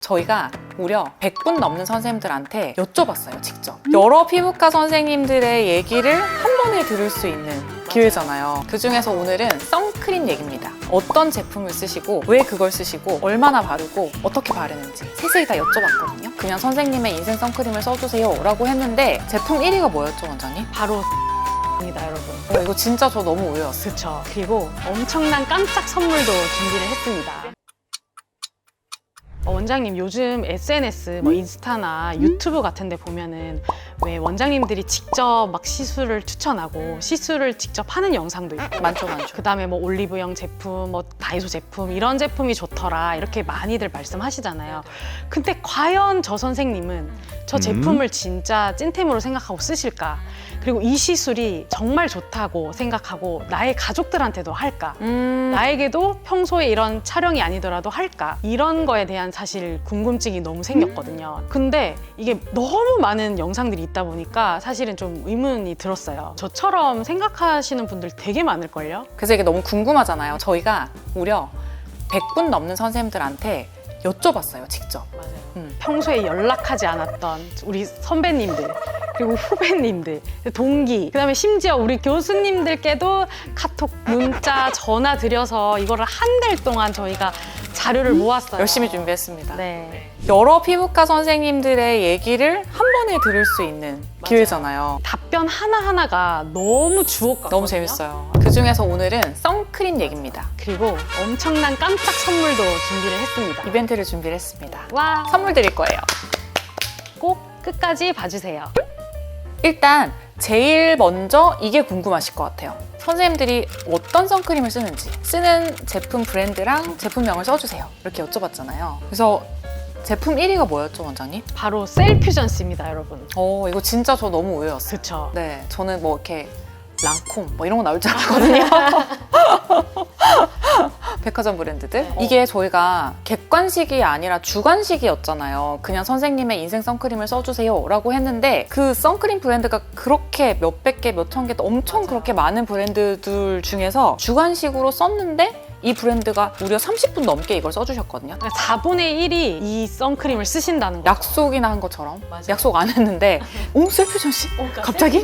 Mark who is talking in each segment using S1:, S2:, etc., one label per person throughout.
S1: 저희가 무려 100분 넘는 선생님들한테 여쭤봤어요, 직접. 여러 피부과 선생님들의 얘기를 한 번에 들을 수 있는 기회잖아요. 그 중에서 오늘은 선크림 얘기입니다. 어떤 제품을 쓰시고, 왜 그걸 쓰시고, 얼마나 바르고, 어떻게 바르는지 세세히 다 여쭤봤거든요. 그냥 선생님의 인생 선크림을 써주세요 라고 했는데 제품 1위가 뭐였죠, 원장님?
S2: 바로 입니다, 여러분.
S1: 이거 진짜 저 너무 의외였어요.
S2: 그쵸. 그리고 엄청난 깜짝 선물도 준비를 했습니다. 원장님 요즘 SNS, 인스타나 유튜브 같은 데 보면은 왜 원장님들이 직접 막 시술을 추천하고 시술을 직접 하는 영상도 있고
S1: 많죠.
S2: 그 다음에 올리브영 제품, 다이소 제품 이런 제품이 좋더라 이렇게 많이들 말씀하시잖아요. 근데 과연 저 선생님은 저 제품을 진짜 찐템으로 생각하고 쓰실까? 그리고 이 시술이 정말 좋다고 생각하고 나의 가족들한테도 할까? 나에게도 평소에 이런 촬영이 아니더라도 할까? 이런 거에 대한 사실 궁금증이 너무 생겼거든요. 근데 이게 너무 많은 영상들이 있다 보니까 사실은 좀 의문이 들었어요. 저처럼 생각하시는 분들 되게 많을걸요?
S1: 그래서 이게 너무 궁금하잖아요. 저희가 무려 100분 넘는 선생님들한테 여쭤봤어요, 직접.
S2: 맞아요. 평소에 연락하지 않았던 우리 선배님들 그리고 후배님들, 동기, 그다음에 심지어 우리 교수님들께도 카톡, 문자, 전화 드려서 이거를 한 달 동안 저희가 자료를 모았어요.
S1: 열심히 준비했습니다.
S2: 네.
S1: 여러 피부과 선생님들의 얘기를 한 번에 들을 수 있는 기회잖아요.
S2: 답변 하나하나가 너무 주옥 같거든요.
S1: 너무 재밌어요. 그 중에서 오늘은 선크림 얘기입니다.
S2: 그리고 엄청난 깜짝 선물도 준비를 했습니다.
S1: 이벤트를 준비를 했습니다.
S2: 와,
S1: 선물 드릴 거예요.
S2: 꼭 끝까지 봐주세요.
S1: 일단 제일 먼저 이게 궁금하실 것 같아요. 선생님들이 어떤 선크림을 쓰는지, 쓰는 제품 브랜드랑 제품명을 써주세요 이렇게 여쭤봤잖아요. 그래서 제품 1위가 뭐였죠, 원장님?
S2: 바로 셀퓨전스입니다, 여러분.
S1: 이거 진짜 저 너무 의외였어요.
S2: 그쵸?
S1: 네, 저는 이렇게 랑콤 이런 거 나올 줄 알았거든요. 백화점 브랜드들. 이게 저희가 객관식이 아니라 주관식이었잖아요. 그냥 선생님의 인생 선크림을 써주세요 라고 했는데 그 선크림 브랜드가 그렇게 몇백 개, 몇천 개 엄청 그렇게 많은 브랜드들 중에서 주관식으로 썼는데 이 브랜드가 무려 30분 넘게 이걸 써주셨거든요.
S2: 4분의 1이 이 선크림을 쓰신다는 거죠.
S1: 약속이나 한 것처럼.
S2: 맞아요.
S1: 약속 안 했는데 셀퓨전 씨? 갑자기?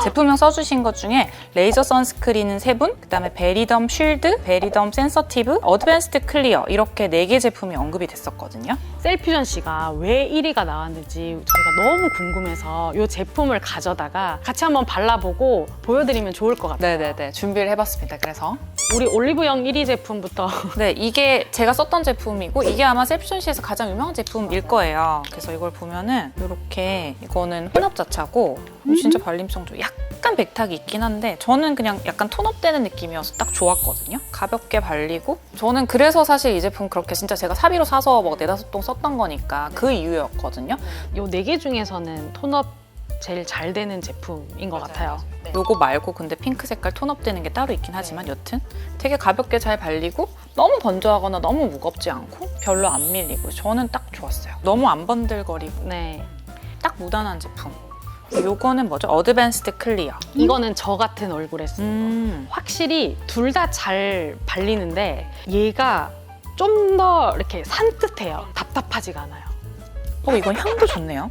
S1: 제품명 써주신 것 중에 레이저 선스크린은 3분, 그 다음에 베리덤 쉴드, 베리덤 센서티브, 어드밴스드 클리어 이렇게 4개 제품이 언급이 됐었거든요.
S2: 셀퓨전 씨가 왜 1위가 나왔는지 저희가 너무 궁금해서 이 제품을 가져다가 같이 한번 발라보고 보여드리면 좋을 것 같아요.
S1: 네네네, 준비를 해봤습니다. 그래서
S2: 우리 올리브영 1위 제품부터
S1: 네, 이게 제가 썼던 제품이고 이게 아마 셀퓨전 씨에서 가장 유명한 제품일 거예요. 그래서 이걸 보면은 이렇게 이거는 혼합자차고 진짜 발림성 좀 약간 백탁이 있긴 한데 저는 그냥 약간 톤업되는 느낌이어서 딱 좋았거든요. 가볍게 발리고 저는 그래서 사실 이 제품 그렇게 진짜 제가 사비로 사서 4-5통 썼던 거니까 그 이유였거든요.
S2: 이 4개 중에서는 톤업 제일 잘 되는 제품인 것 같아요. 네.
S1: 요거 말고 근데 핑크 색깔 톤업 되는 게 따로 있긴 하지만 여튼 되게 가볍게 잘 발리고 너무 건조하거나 너무 무겁지 않고 별로 안 밀리고 저는 딱 좋았어요. 너무 안 번들거리고
S2: 네.
S1: 딱 무난한 제품. 요거는 뭐죠? 어드밴스드 클리어.
S2: 이거는 저 같은 얼굴에 쓰는 거. 확실히 둘 다 잘 발리는데 얘가 좀 더 이렇게 산뜻해요. 답답하지가 않아요.
S1: 이건 향도 좋네요.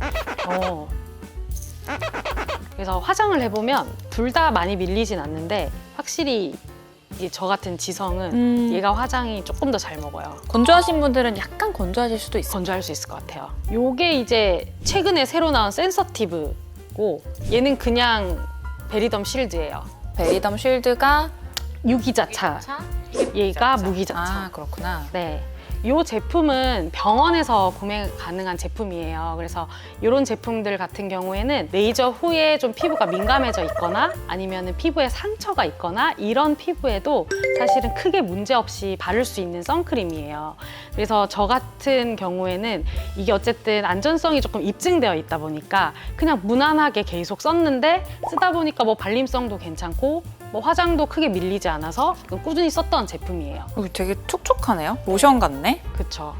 S2: 그래서 화장을 해보면 둘 다 많이 밀리진 않는데 확실히 이제 저 같은 지성은 얘가 화장이 조금 더 잘 먹어요.
S1: 건조하신 분들은 약간 건조하실 수도 있어요.
S2: 건조할 수 있을 것 같아요. 요게 이제 최근에 새로 나온 센서티브고 얘는 그냥 베리덤 쉴드예요.
S1: 베리덤 쉴드가
S2: 유기자차, 얘가 무기자차.
S1: 아, 그렇구나.
S2: 네. 이 제품은 병원에서 구매 가능한 제품이에요. 그래서 이런 제품들 같은 경우에는 레이저 후에 좀 피부가 민감해져 있거나 아니면 피부에 상처가 있거나 이런 피부에도 사실은 크게 문제 없이 바를 수 있는 선크림이에요. 그래서 저 같은 경우에는 이게 어쨌든 안전성이 조금 입증되어 있다 보니까 그냥 무난하게 계속 썼는데 쓰다 보니까 발림성도 괜찮고 화장도 크게 밀리지 않아서 꾸준히 썼던 제품이에요.
S1: 되게 촉촉하네요. 로션 같네.
S2: 그쵸.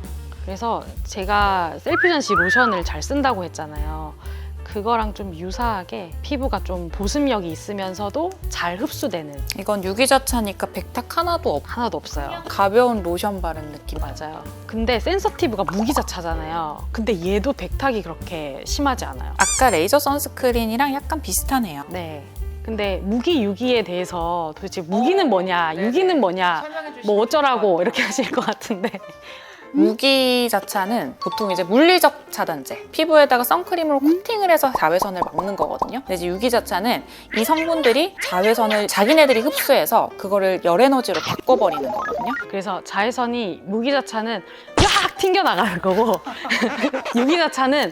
S2: 그래서 제가 셀퓨전 씨 로션을 잘 쓴다고 했잖아요. 그거랑 좀 유사하게 피부가 좀 보습력이 있으면서도 잘 흡수되는
S1: 이건 유기자차니까 백탁 하나도
S2: 하나도 없어요.
S1: 가벼운 로션 바른 느낌.
S2: 맞아요. 근데 센서티브가 무기자차잖아요. 근데 얘도 백탁이 그렇게 심하지 않아요.
S1: 아까 레이저 선스크린이랑 약간 비슷하네요.
S2: 네. 근데 무기, 유기에 대해서 도대체 무기는 뭐냐, 유기는 뭐냐, 뭐 어쩌라고 이렇게 하실 것 같은데.
S1: 무기자차는 보통 이제 물리적 차단제, 피부에다가 선크림으로 코팅을 해서 자외선을 막는 거거든요. 근데 이제 유기자차는 이 성분들이 자외선을 자기네들이 흡수해서 그거를 열에너지로 바꿔버리는 거거든요.
S2: 그래서 자외선이 무기자차는 쫙 튕겨나가는 거고 유기자차는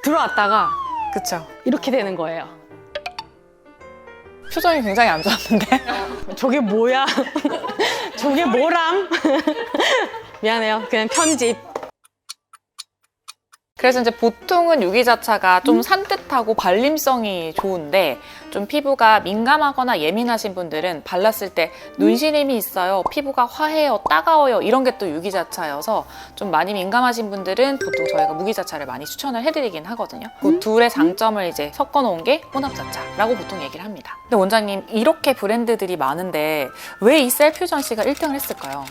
S2: 들어왔다가
S1: 그쵸?
S2: 이렇게 되는 거예요.
S1: 표정이 굉장히 안 좋았는데.
S2: 저게 뭐야? 저게 뭐람? 미안해요. 그냥 편집.
S1: 그래서 이제 보통은 유기자차가 좀 산뜻하고 발림성이 좋은데 좀 피부가 민감하거나 예민하신 분들은 발랐을 때 눈시림이 있어요, 피부가 화해요, 따가워요 이런 게 또 유기자차여서 좀 많이 민감하신 분들은 보통 저희가 무기자차를 많이 추천을 해드리긴 하거든요. 그 둘의 장점을 이제 섞어놓은 게 혼합자차라고 보통 얘기를 합니다. 근데 원장님, 이렇게 브랜드들이 많은데 왜 이 셀퓨전시가 1등을 했을까요?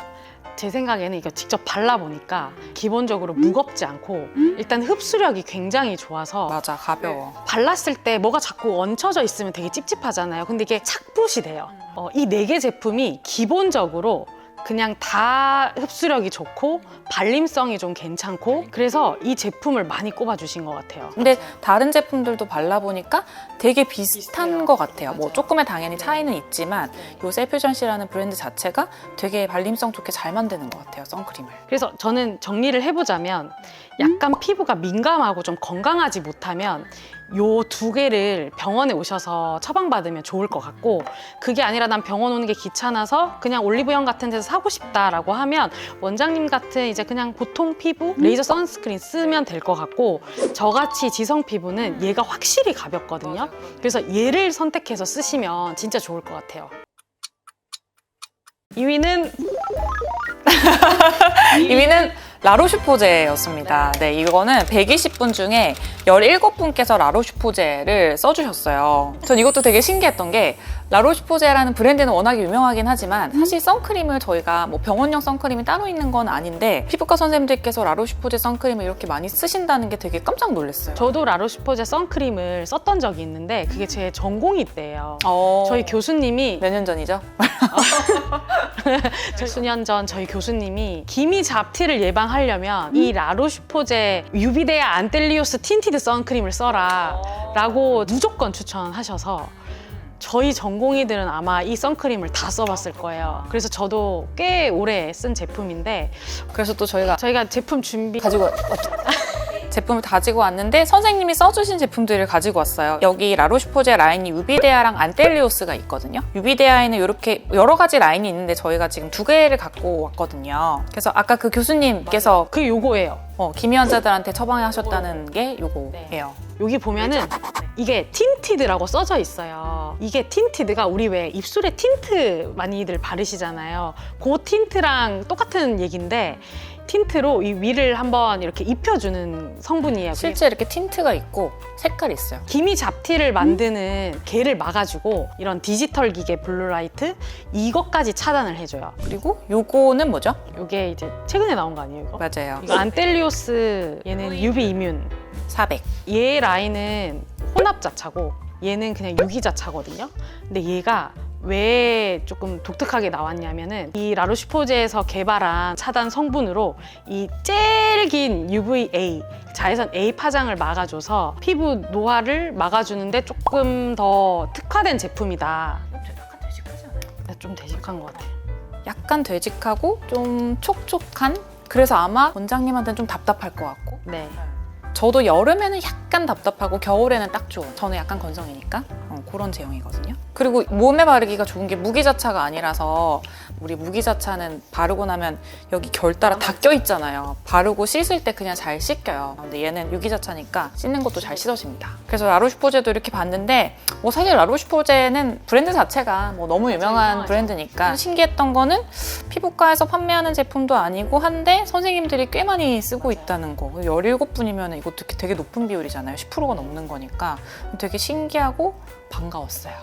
S2: 제 생각에는 이거 직접 발라보니까 기본적으로 무겁지 않고 일단 흡수력이 굉장히 좋아서
S1: 맞아, 가벼워.
S2: 발랐을 때 뭐가 자꾸 얹혀져 있으면 되게 찝찝하잖아요. 근데 이게 착붙이 돼요. 이 4개 제품이 기본적으로 그냥 다 흡수력이 좋고 발림성이 좀 괜찮고 그래서 이 제품을 많이 꼽아주신 것 같아요.
S1: 근데 다른 제품들도 발라보니까 되게 비슷한 것 같아요. 뭐 조금의 당연히 차이는 있지만 요 셀퓨전시라는 브랜드 자체가 되게 발림성 좋게 잘 만드는 것 같아요, 선크림을.
S2: 그래서 저는 정리를 해보자면 약간 피부가 민감하고 좀 건강하지 못하면 요 2개를 병원에 오셔서 처방받으면 좋을 것 같고, 그게 아니라 난 병원 오는 게 귀찮아서 그냥 올리브영 같은 데서 사고 싶다라고 하면 원장님 같은 이제 그냥 보통 피부 레이저 선스크린 쓰면 될 것 같고, 저같이 지성 피부는 얘가 확실히 가볍거든요. 그래서 얘를 선택해서 쓰시면 진짜 좋을 것 같아요. 2위는
S1: 라로슈포제였습니다. 네, 이거는 120분 중에 17분께서 라로슈포제를 써주셨어요. 전 이것도 되게 신기했던 게, 라로슈포제라는 브랜드는 워낙에 유명하긴 하지만 사실 선크림을 저희가 뭐 병원용 선크림이 따로 있는 건 아닌데 피부과 선생님들께서 라로슈포제 선크림을 이렇게 많이 쓰신다는 게 되게 깜짝 놀랐어요.
S2: 저도 라로슈포제 선크림을 썼던 적이 있는데 그게 제 전공의 때예요. 저희 교수님이
S1: 몇 년 전이죠?
S2: 수년 전 저희 교수님이 기미 잡티를 예방하려면 이 라로슈포제 유비데아 안텔리오스 틴티드 선크림을 써라 라고 무조건 추천하셔서 저희 전공의들은 아마 이 선크림을 다 써봤을 거예요. 그래서 저도 꽤 오래 쓴 제품인데,
S1: 그래서 또 저희가
S2: 제품 준비
S1: 가지고 제품을 가지고 왔는데 선생님이 써주신 제품들을 가지고 왔어요. 여기 라로슈포제 라인이 유비데아랑 안텔리오스가 있거든요. 유비데아에는 이렇게 여러 가지 라인이 있는데 저희가 지금 2개를 갖고 왔거든요. 그래서 아까 그 교수님께서
S2: 그게 요거예요.
S1: 기미 환자들한테 처방하셨다는 게 요거예요.
S2: 여기 보면은 이게 틴티드라고 써져 있어요. 이게 틴티드가 우리 왜 입술에 틴트 많이들 바르시잖아요. 그 틴트랑 똑같은 얘기인데 틴트로 이 위를 한번 이렇게 입혀주는 성분이에요.
S1: 실제 이렇게 틴트가 있고 색깔이 있어요.
S2: 기미 잡티를 만드는 걔를 막아주고 이런 디지털 기계 블루라이트 이것까지 차단을 해줘요.
S1: 그리고 요거는 뭐죠?
S2: 이게 이제 최근에 나온 거 아니에요, 이거?
S1: 맞아요.
S2: 이거 안텔리오스 얘는 UV 이뮨
S1: 400.
S2: 얘 라인은 혼합자차고 얘는 그냥 유기자차거든요. 근데 얘가 왜 조금 독특하게 나왔냐면은 이 라로슈포제에서 개발한 차단 성분으로 이 제일 긴 UVA 자외선 A 파장을 막아줘서 피부 노화를 막아주는데 조금 더 특화된 제품이다.
S1: 약간 되직하지 않아요?
S2: 좀 되직한 것 같아요.
S1: 약간 되직하고 좀 촉촉한? 그래서 아마 원장님한테는 좀 답답할 것 같고,
S2: 네.
S1: 저도 여름에는 약간 답답하고 겨울에는 딱 좋은, 저는 약간 건성이니까 그런 제형이거든요. 그리고 몸에 바르기가 좋은 게 무기자차가 아니라서, 우리 무기자차는 바르고 나면 여기 결 따라 다 껴있잖아요. 바르고 씻을 때 그냥 잘 씻겨요. 근데 얘는 유기자차니까 씻는 것도 잘 씻어집니다. 그래서 라로슈포제도 이렇게 봤는데 뭐 사실 라로슈포제는 브랜드 자체가 뭐 너무 유명한 브랜드니까 신기했던 거는 피부과에서 판매하는 제품도 아니고 한데 선생님들이 꽤 많이 쓰고 있다는 거. 17분이면 이것도 되게 높은 비율이잖아요. 제품이잖아요. 10%가 넘는 거니까 되게 신기하고 반가웠어요.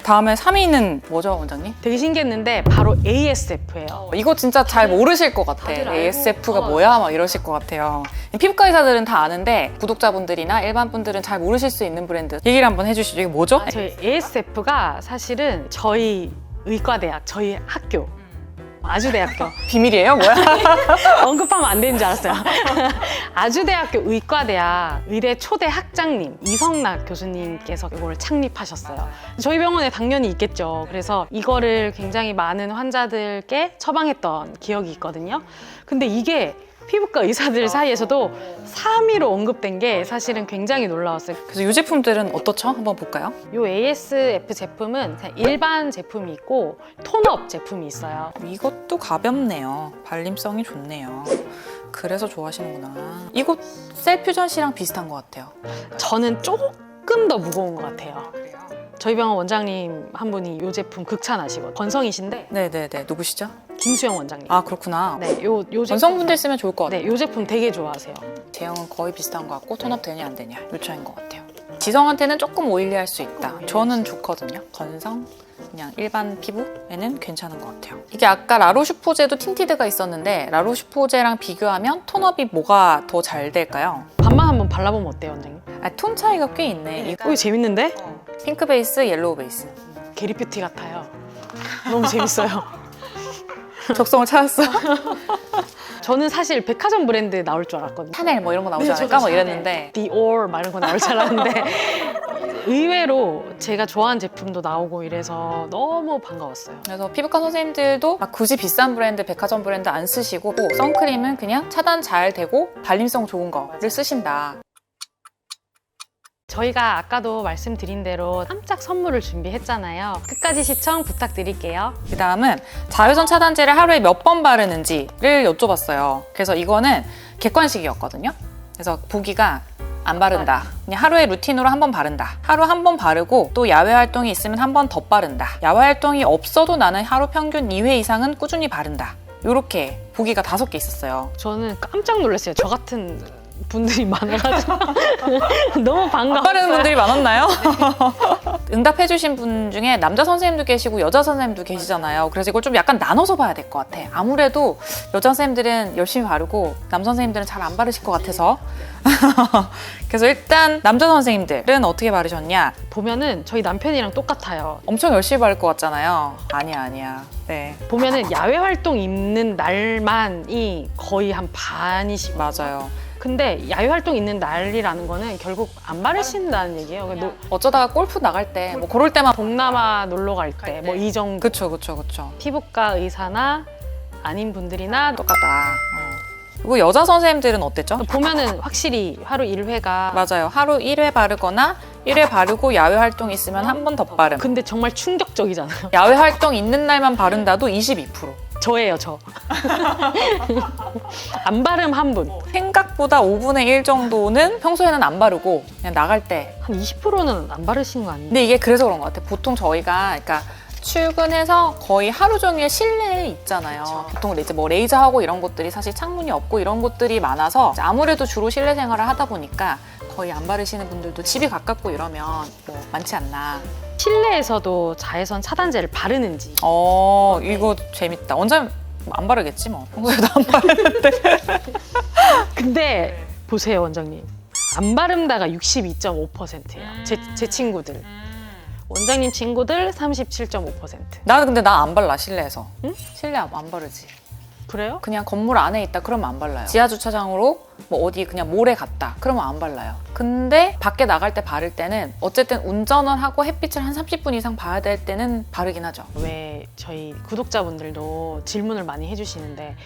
S1: 다음에 3위는 뭐죠, 원장님?
S2: 되게 신기했는데 바로 ASF예요.
S1: 이거 진짜 잘 모르실 것 같아.
S2: 다들 알고.
S1: ASF가 뭐야? 막 이러실 것 같아요. 피부과 의사들은 다 아는데 구독자분들이나 일반 분들은 잘 모르실 수 있는 브랜드 얘기를 한번 해주시죠. 이게 뭐죠?
S2: 저희 ASF가 사실은 저희 의과대학, 저희 학교, 아주대학교
S1: 비밀이에요? 뭐야?
S2: 언급하면 안 되는 줄 알았어요. 아주대학교 의과대학 의대 초대 학장님 이성락 교수님께서 이걸 창립하셨어요. 저희 병원에 당연히 있겠죠. 그래서 이거를 굉장히 많은 환자들께 처방했던 기억이 있거든요. 근데 이게 피부과 의사들 사이에서도 3위로 언급된 게 사실은 굉장히 놀라웠어요.
S1: 그래서 이 제품들은 어떻죠? 한번 볼까요?
S2: 이 ASF 제품은 그냥 일반 제품이 있고 톤업 제품이 있어요.
S1: 이것도 가볍네요. 발림성이 좋네요. 그래서 좋아하시는구나. 이거 셀퓨전시랑 비슷한 것 같아요.
S2: 저는 조금 더 무거운 것 같아요. 저희 병원 원장님 한 분이 이 제품 극찬하시고 건성이신데
S1: 네네네. 누구시죠?
S2: 김수영 원장님.
S1: 아, 그렇구나.
S2: 네, 요 제품.
S1: 전성분들 쓰면 좋을 것 같아요.
S2: 네, 요 제품 되게 좋아하세요.
S1: 제형은 거의 비슷한 것 같고 톤업 되냐 안 되냐 요 차이인 것 같아요. 지성한테는 조금 오일리할 수 있다. 저는 좋거든요. 건성 그냥 일반 피부에는 괜찮은 것 같아요. 이게 아까 라로슈포제도 틴티드가 있었는데 라로슈포제랑 비교하면 톤업이 뭐가 더 잘 될까요?
S2: 반만 한번 발라보면 어때요, 원장님?
S1: 아, 톤 차이가 꽤 있네.
S2: 이거 재밌는데?
S1: 핑크 베이스, 옐로우 베이스.
S2: 게리뷰티 같아요. 너무 재밌어요.
S1: 적성을 찾았어.
S2: 저는 사실 백화점 브랜드 나올 줄 알았거든요.
S1: 샤넬 뭐 이런 거 나오지
S2: 네,
S1: 않을까?
S2: 저도
S1: 뭐
S2: 샤넬.
S1: 이랬는데
S2: 디올 막 이런 거 나올 줄 알았는데 의외로 제가 좋아하는 제품도 나오고 이래서 너무 반가웠어요.
S1: 그래서 피부과 선생님들도 막 굳이 비싼 브랜드, 백화점 브랜드 안 쓰시고 선크림은 그냥 차단 잘 되고 발림성 좋은 거를 쓰신다.
S2: 저희가 아까도 말씀드린 대로 깜짝 선물을 준비했잖아요. 끝까지 시청 부탁드릴게요.
S1: 그 다음은 자외선 차단제를 하루에 몇 번 바르는지를 여쭤봤어요. 그래서 이거는 객관식이었거든요. 그래서 보기가 안 바른다. 그냥 하루에 루틴으로 한 번 바른다. 하루 한 번 바르고 또 야외 활동이 있으면 한 번 더 바른다. 야외 활동이 없어도 나는 하루 평균 2회 이상은 꾸준히 바른다. 이렇게 보기가 5개 있었어요.
S2: 저는 깜짝 놀랐어요. 저 같은 분들이 많아가지고 너무 반가웠어요.
S1: 바르는 분들이 많았나요? 응답해주신 분 중에 남자 선생님도 계시고 여자 선생님도 계시잖아요. 그래서 이걸 좀 약간 나눠서 봐야 될 것 같아. 아무래도 여자 선생님들은 열심히 바르고 남 선생님들은 잘 안 바르실 것 같아서 그래서 일단 남자 선생님들은 어떻게 바르셨냐?
S2: 보면은 저희 남편이랑 똑같아요.
S1: 엄청 열심히 바를 것 같잖아요. 아니야. 네,
S2: 보면은 야외 활동 있는 날만이 거의 한 반이시고
S1: 맞아요.
S2: 근데 야외 활동 있는 날이라는 거는 결국 안 바르신다는 얘기예요. 그러니까
S1: 어쩌다가 골프 나갈 때 뭐 그럴 때만
S2: 동남아 놀러 갈 때 뭐 이 정도
S1: 그쵸.
S2: 피부과 의사나 아닌 분들이나
S1: 똑같다. 그리고 여자 선생님들은 어땠죠?
S2: 보면은 확실히 하루 1회가
S1: 맞아요. 하루 1회 바르거나 1회 바르고 야외 활동 있으면 한 번 더 바름.
S2: 근데 정말 충격적이잖아요.
S1: 야외 활동 있는 날만 바른다도 22%.
S2: 저예요, 저. 안 바름 한 분.
S1: 생각보다 5분의 1 정도는 평소에는 안 바르고 그냥 나갈 때.
S2: 한 20%는 안 바르신 거 아니에요?
S1: 근데 이게 그래서 그런 것 같아요. 보통 저희가 그러니까 출근해서 거의 하루 종일 실내에 있잖아요. 보통 이제 뭐 레이저하고 이런 것들이 사실 창문이 없고 이런 것들이 많아서 이제 아무래도 주로 실내 생활을 하다 보니까 거의 안 바르시는 분들도 집이 가깝고 이러면 뭐 많지 않나.
S2: 실내에서도 자외선 차단제를 바르는지.
S1: 이거 재밌다. 원장님 안 바르겠지 뭐. 평소에도 안 바르는데.
S2: 근데 보세요, 원장님. 안 바른다가 62.5%예요. 제 친구들. 원장님 친구들 37.5%.
S1: 나는 근데 나 안 발라 실내에서.
S2: 응?
S1: 실내 안 바르지.
S2: 그래요?
S1: 그냥 건물 안에 있다 그러면 안 발라요. 지하 주차장으로 뭐 어디 그냥 몰에 갔다 그러면 안 발라요. 근데 밖에 나갈 때 바를 때는 어쨌든 운전을 하고 햇빛을 한 30분 이상 봐야 될 때는 바르긴 하죠.
S2: 왜 저희 구독자분들도 질문을 많이 해주시는데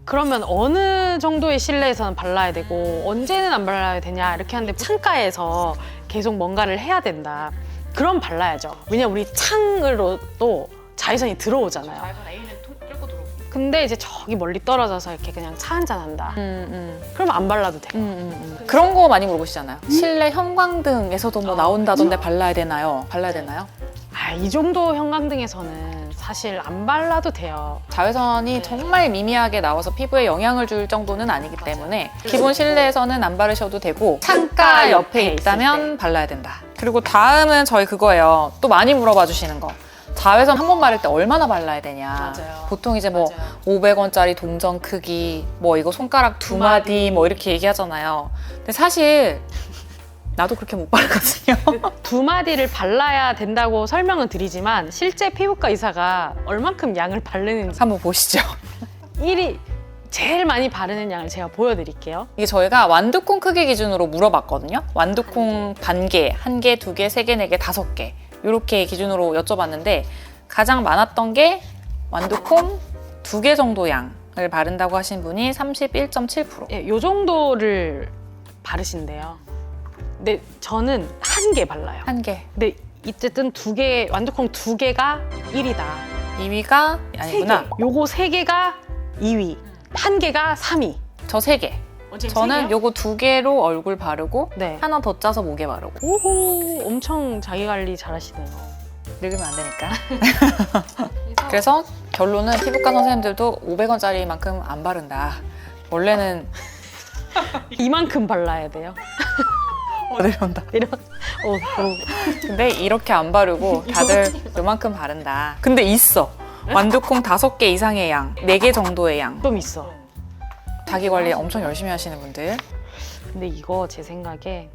S2: 그러면 어느 정도의 실내에서는 발라야 되고 언제는 안 발라야 되냐 이렇게 하는데 창가에서 계속 뭔가를 해야 된다. 그럼 발라야죠. 왜냐면 우리 창으로 또 자외선이 들어오잖아요.
S1: 자외선 A는 뚫고 들어오고.
S2: 근데 이제 저기 멀리 떨어져서 이렇게 그냥 차 한잔 한다. 그럼 안 발라도 돼요.
S1: 그런 거 많이 물어보시잖아요. 실내 형광등에서도 뭐 나온다던데 발라야 되나요? 발라야 되나요?
S2: 이 정도 형광등에서는 사실 안 발라도 돼요.
S1: 자외선이
S2: 네.
S1: 정말 미미하게 나와서 피부에 영향을 줄 정도는 아니기 때문에 기본 실내에서는 안 바르셔도 되고 창가 옆에
S2: 있을
S1: 있다면 발라야 된다. 그리고 다음은 저희 그거예요. 또 많이 물어봐 주시는 거. 자외선 한 번 바를 때 얼마나 발라야 되냐.
S2: 맞아요.
S1: 보통 이제 뭐
S2: 맞아요.
S1: 500원짜리 동전 크기, 뭐 이거 손가락 두 마디 뭐 이렇게 얘기하잖아요. 근데 사실 나도 그렇게 못 바르거든요.
S2: 2마디를 발라야 된다고 설명은 드리지만 실제 피부과 의사가 얼만큼 양을 바르는지
S1: 한번 보시죠.
S2: 1위 제일 많이 바르는 양을 제가 보여드릴게요.
S1: 이게 저희가 완두콩 크기 기준으로 물어봤거든요. 완두콩 반 개, 한 개, 두 개, 세 개, 네 개, 다섯 개 이렇게 기준으로 여쭤봤는데 가장 많았던 게 완두콩 2개 정도 양을 바른다고 하신 분이 31.7%.
S2: 예, 요 정도를 바르신대요. 근데 저는 1개 발라요.
S1: 한 개.
S2: 근데 어쨌든 2개, 완두콩 2개가 1위다.
S1: 2위가 아니구나.
S2: 요거 3개가 2위. 1개가 3위.
S1: 저 세 개. 저는 요거 2개로 얼굴 바르고
S2: 네.
S1: 하나 더 짜서 목에 바르고.
S2: 오호, 엄청 자기 관리 잘하시네요.
S1: 늙으면 안 되니까. 그래서 결론은 피부과 선생님들도 500원짜리만큼 안 바른다. 원래는
S2: 이만큼 발라야 돼요.
S1: 내려온다.
S2: 이런.
S1: 근데 이렇게 안 바르고 다들 요만큼 바른다. 근데 있어. 완두콩 5개 이상의 양, 4개 정도의 양.
S2: 좀 있어.
S1: 자기 관리 엄청 열심히 하시는 분들.
S2: 근데 이거 제 생각에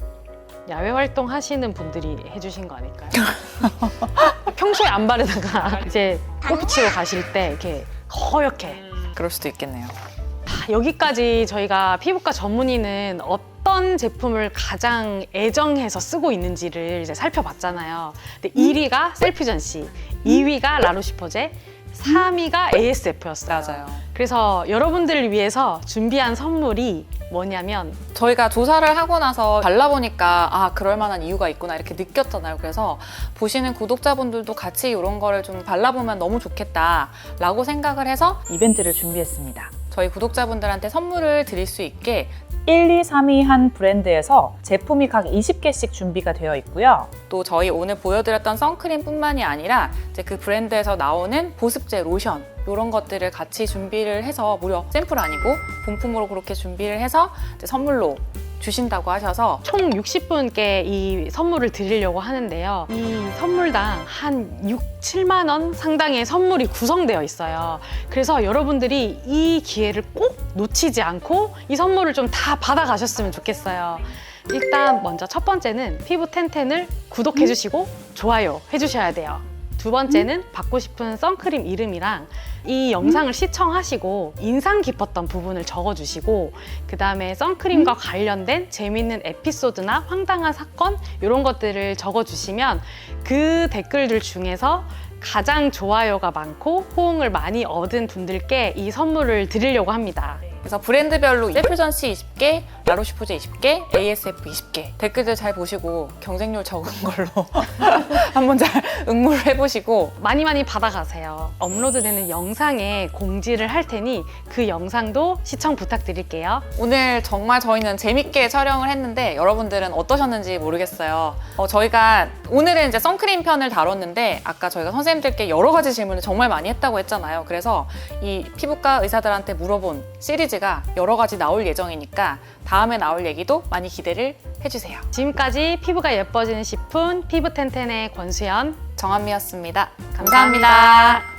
S2: 야외 활동 하시는 분들이 해주신 거 아닐까요? 평소에 안 바르다가 이제 골프 치러 가실 때 이렇게 허옇게.
S1: 그럴 수도 있겠네요.
S2: 여기까지 저희가 피부과 전문의는 어떤 제품을 가장 애정해서 쓰고 있는지를 이제 살펴봤잖아요. 근데 1위가 셀퓨전시, 2위가 라로시포제, 3위가 ASF였어요.
S1: 맞아요.
S2: 그래서 여러분들을 위해서 준비한 선물이 뭐냐면
S1: 저희가 조사를 하고 나서 발라보니까 아 그럴 만한 이유가 있구나 이렇게 느꼈잖아요. 그래서 보시는 구독자분들도 같이 이런 거를 좀 발라보면 너무 좋겠다라고 생각을 해서 이벤트를 준비했습니다. 저희 구독자분들한테 선물을 드릴 수 있게
S3: 1, 2, 3위 한 브랜드에서 제품이 각 20개씩 준비가 되어 있고요.
S1: 또 저희 오늘 보여드렸던 선크림뿐만이 아니라 이제 그 브랜드에서 나오는 보습제, 로션 이런 것들을 같이 준비를 해서 무려 샘플 아니고 본품으로 그렇게 준비를 해서 이제 선물로 주신다고 하셔서
S2: 총 60분께 이 선물을 드리려고 하는데요. 이 선물당 한 6, 7만 원 상당의 선물이 구성되어 있어요. 그래서 여러분들이 이 기회를 꼭 놓치지 않고 이 선물을 좀 다 받아가셨으면 좋겠어요. 일단 먼저 첫 번째는 피부텐텐을 구독해주시고 좋아요 해주셔야 돼요. 두 번째는 받고 싶은 선크림 이름이랑 이 영상을 시청하시고 인상 깊었던 부분을 적어주시고 그 다음에 선크림과 관련된 재밌는 에피소드나 황당한 사건 이런 것들을 적어주시면 그 댓글들 중에서 가장 좋아요가 많고 호응을 많이 얻은 분들께 이 선물을 드리려고 합니다.
S1: 그래서 브랜드별로 셀퓨전시 20개, 라로시포제 20개, ASF 20개 댓글들 잘 보시고 경쟁률 적은 걸로 한번 잘 응모를 해보시고
S2: 많이 많이 받아가세요. 업로드되는 영상에 공지를 할 테니 그 영상도 시청 부탁드릴게요.
S1: 오늘 정말 저희는 재밌게 촬영을 했는데 여러분들은 어떠셨는지 모르겠어요. 저희가 오늘은 이제 선크림 편을 다뤘는데 아까 저희가 선생님들께 여러 가지 질문을 정말 많이 했다고 했잖아요. 그래서 이 피부과 의사들한테 물어본 시리즈가 여러 가지 나올 예정이니까 다음에 나올 얘기도 많이 기대를 해주세요.
S2: 지금까지 피부가 예뻐지는 10분 피부텐텐의 권수연
S1: 정한미였습니다. 감사합니다.